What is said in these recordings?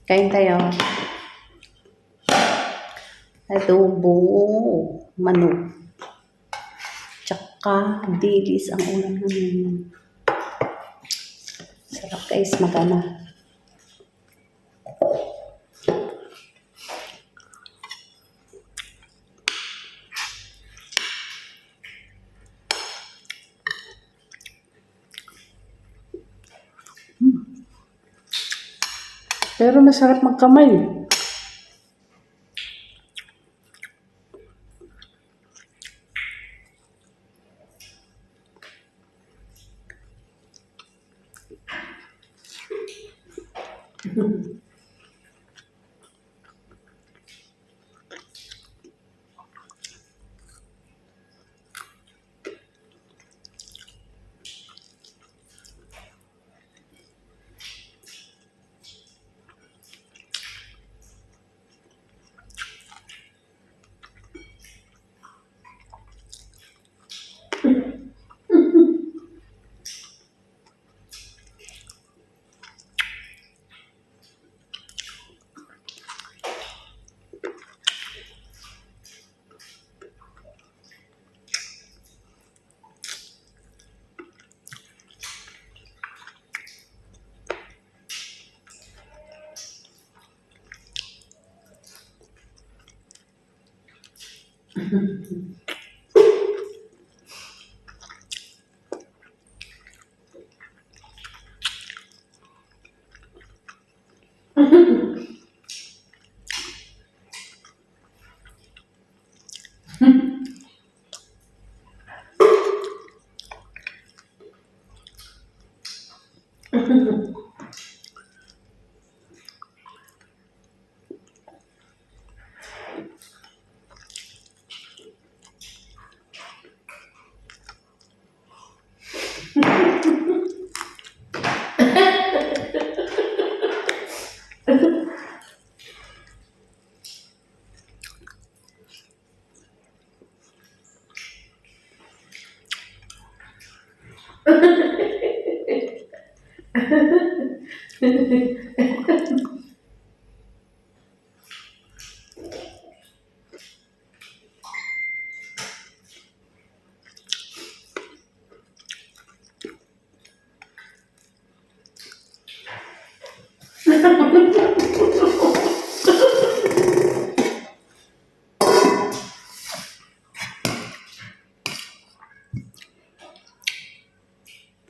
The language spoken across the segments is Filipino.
Kain tayo. Adobo, manok. Tsaka dilis ang ulam namin. Sarap guys, magana. Pero masarap magkamay.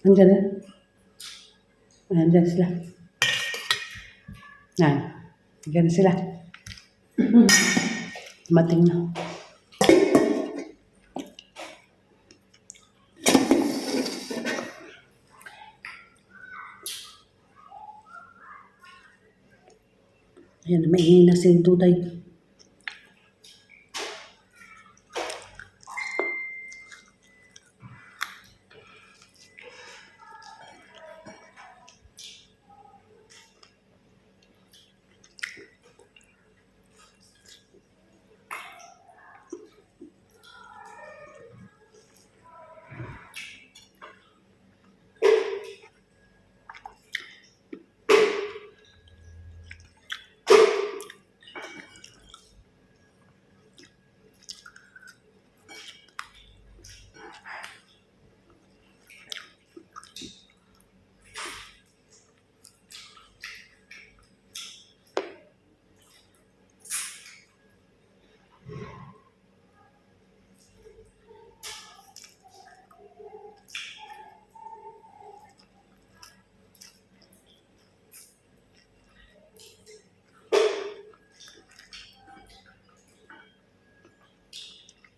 Andiyan na. Andiyan sila. Yan. Andiyan sila. Mating na. Ayan, may hina si Duday.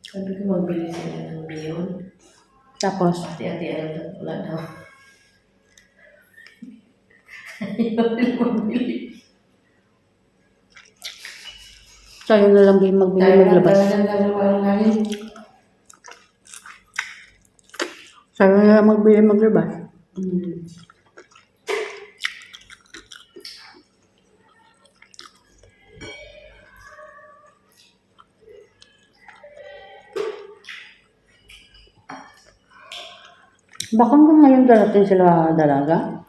Sabi ko magbili sila ng Leon. Tapos, Hati-hati wala daw. Ayaw nila magbili. tayo na lang din magbili maglabas. Tayo na lang magbili maglabas. Baka hanggang ngayon darating sila dalaga?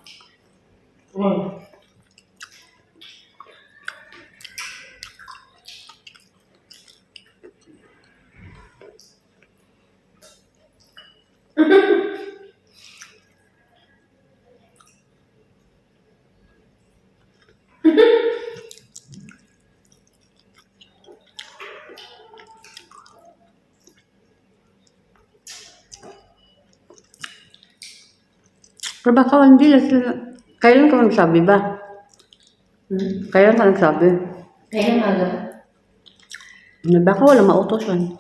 Pero baka hindi na sila. Kailan ka nagsabi ba? Kailan ka nagsabi? Kaya maga. Baka wala mautos yan.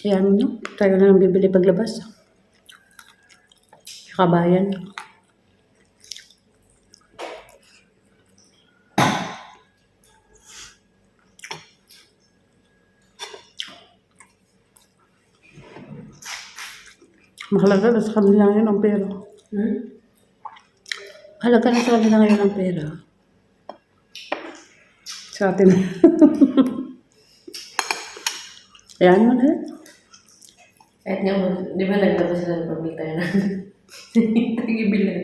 Ayan nyo. Tayo na lang bibili paglabas. Sa kabayan. Mahalaga na sa kanila ngayon ang pera. Mahalaga na sa kanila ngayon ang pera. Sa atin. Ayan mo na. Kahit nga, di ba nagtapos sila ng pamilya tayo na tagibilan.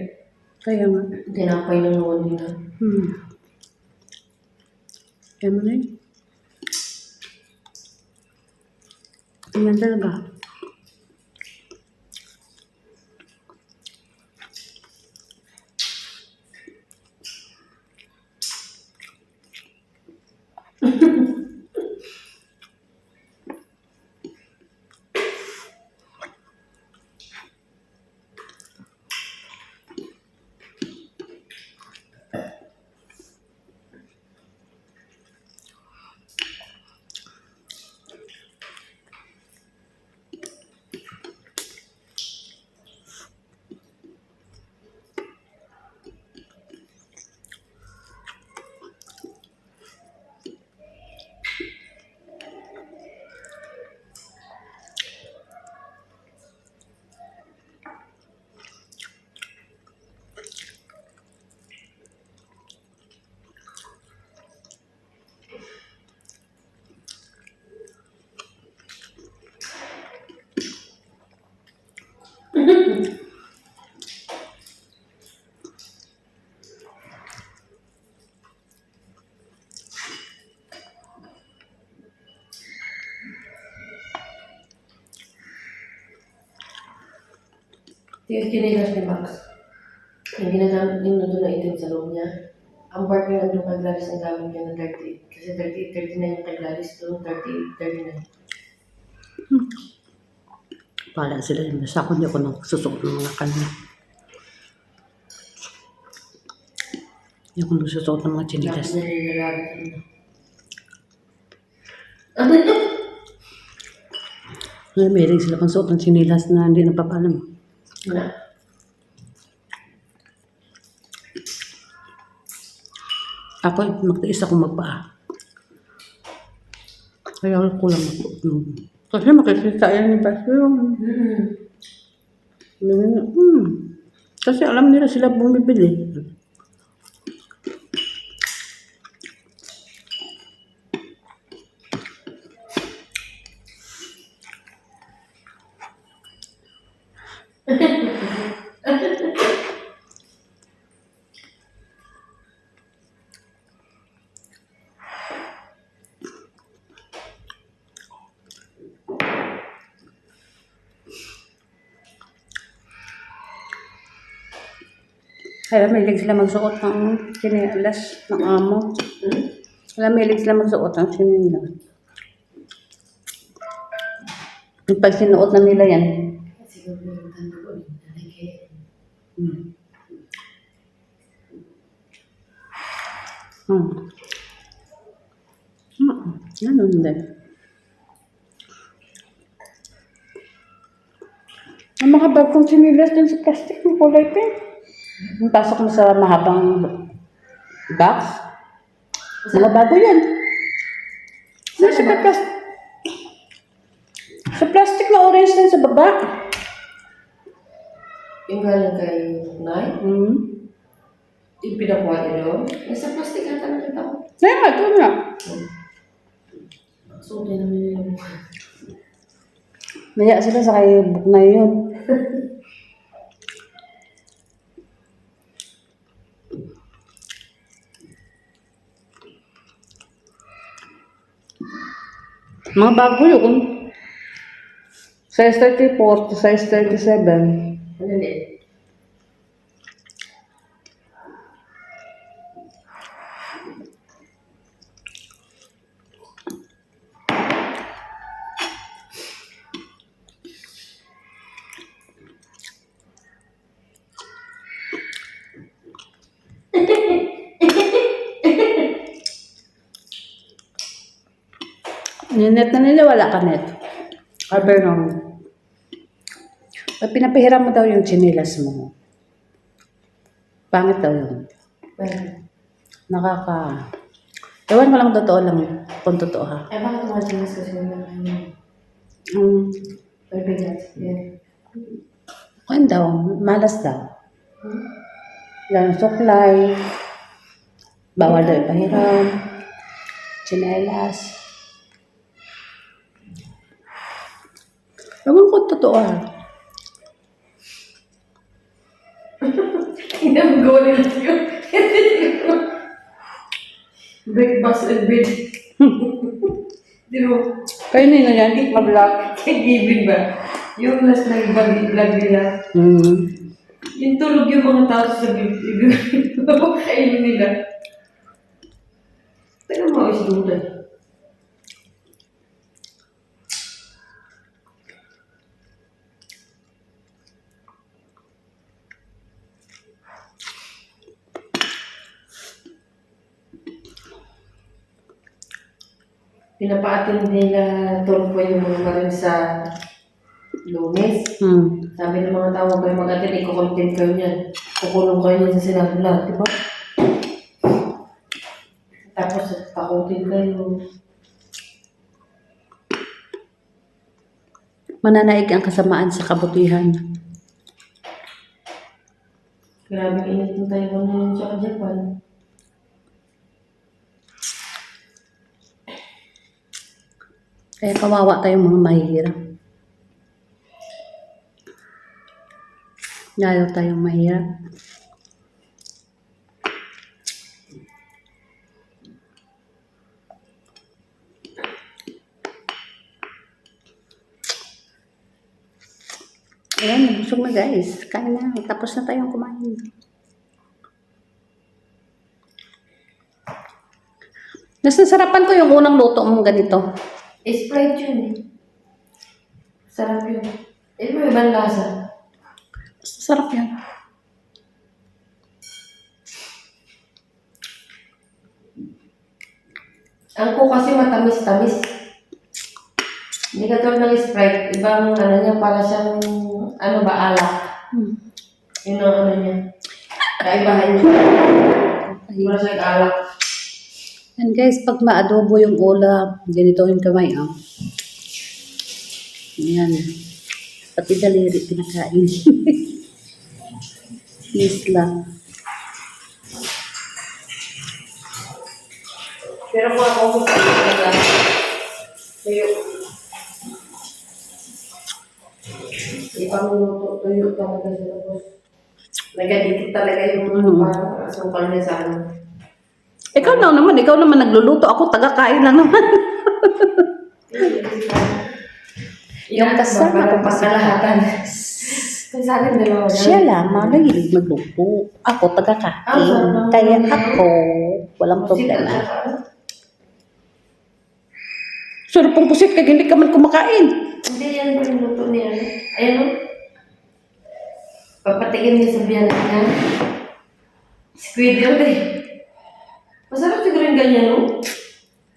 Kaya nga. Tinapay ng naman nila. Ayan mo na yun. Ayan talaga. Yung kinilas ni Max, yung ginagamit din doon na itim sa loob niya. Ang part niya nandun kay Gladys ang gamit niya ng 38. Kasi 38, 39 yung kay Gladys doon, 38, 39. Pala sila yun. Basta ako hindi ako nagsusuot ng mga kanya. Hindi ako nagsusuot ng mga chinilas. Tapos nilalagat Meron sila pang suot ng chinilas na hindi napapalam. na. Ako, magtiis ako magpaa. Kaya ko lang kasi makikita yan ni Pasyon. Kasi alam nila sila bumibili. Kaya mahilig sila magsuot ng chinilas ng amo. Kaya mahilig sila magsuot ng chinilas. Pag sinuot na nila yan, Siguro yung tanda ko rin. Ganun din. Ang mga bagong chinilas dun sa plastic ng kulay pink. Yung pasok mo sa mahabang box. Mga bago yan. Sa plastic. Sa plastic na orange din sa baba. Yung galing kay Nay, yung pinakuha niya doon, nasa plastic ata nakita ko. Kaya nga, ito nga. Suotin naman nila yung Naya sila sa kay book na yun. Mga bago yun. Size 34 to size 37. ano din. Ninet na nila, ka net. Aber no. Pinapahiram mo daw yung chinilas mo. Pangit daw yun. Ewan ko lang, totoo lang. Kung totoo ha. Eh, bakit mga chinas kasi naman? Bigat. Yeah. Kung daw, malas daw. Lang supply. Bawal daw ipahiram. Chinelas. Ewan ko totoo ha. Hindi mo gawin nila yun. Breakfast and bed. Di mo? Kayo nila yan, mag-vlog. Kay Gibin ba? Yung last na vlog nila. Yung tulog yung mga tao sa bibig. Kainin nila. Pero mo is duda. Pinapaatin nila tulog po yung mga rin sa Lunes. Sabi ng mga tao, huwag kayo mag-attend, ikukontent kayo niyan. Kukulong kayo niyan sa sinabulan, di ba? Tapos, takutin kayo. Mananaig ang kasamaan sa kabutihan. Grabe init ng Taiwan ngayon sa Japan. Kaya kawawa tayong mga mahihirap. Lalo tayong mahirap. Ayan, busog na guys. Kain na. Tapos na tayong kumain. Nasasarapan ko yung unang luto mong ganito. Sprite yun eh. Sarap yun. Eh, may ibang lasa. Sarap yan. Ang ko kasi matamis-tamis. Hindi ka tulad ng Sprite. Ibang ano niya, para siyang, ano ba, alak. Yun ang ano niya. Kaibahan niya. Para siyang alak. And guys, pag maadobo yung ulam, ganito yung kamay, ah. Ayan. Pati daliri pinakain. Isla. Pero kung ako gusto ko talaga, tuyo. Tuyo talaga sa labos. Nagadikit talaga yung parang asukal niya sa ano. Ikaw naman nagluluto. Ako taga-kain lang naman. Yung kasama ko pasalahatan. Kasama ng dalawa. Siya lang, mahilig magluto. Ako taga-kain. Kaya ako, walang problema. Sarap pong pusit kaya hindi ka man kumakain. Hindi yan po yung luto niya. Ayan o. Papatigin niya sa biyanan niya. Squid yun eh. Masarap siguro yung ganyan o.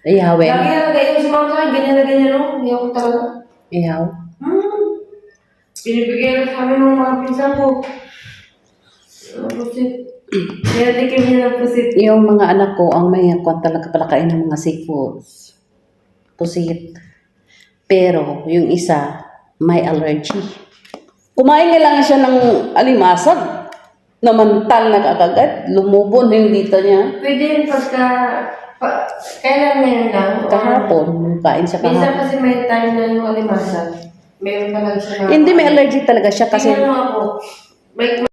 Iyawin. Lagi na nagayang si mama sa akin, ganyan na ganyan o. Hindi ako talaga. Iyaw. Pinibigay ko sa amin ng mga pinsan ko. Pusit. Kaya tikim niya ng pusit. Yung mga anak ko, ang may kwan talaga palakain ng mga seafoods. Pusit. Pero, yung isa, may allergy. Kumain nga lang siya ng alimasag. Namantal na kakagat. Lumubon yung dito niya. Pwede yun pagka... kailan ngayon lang? Kahapon, kain siya Minsan kahapon. kasi may time na yung alimasag. Meron talaga siya na... Hindi, may allergy talaga siya kasi... Tingnan mo ako. May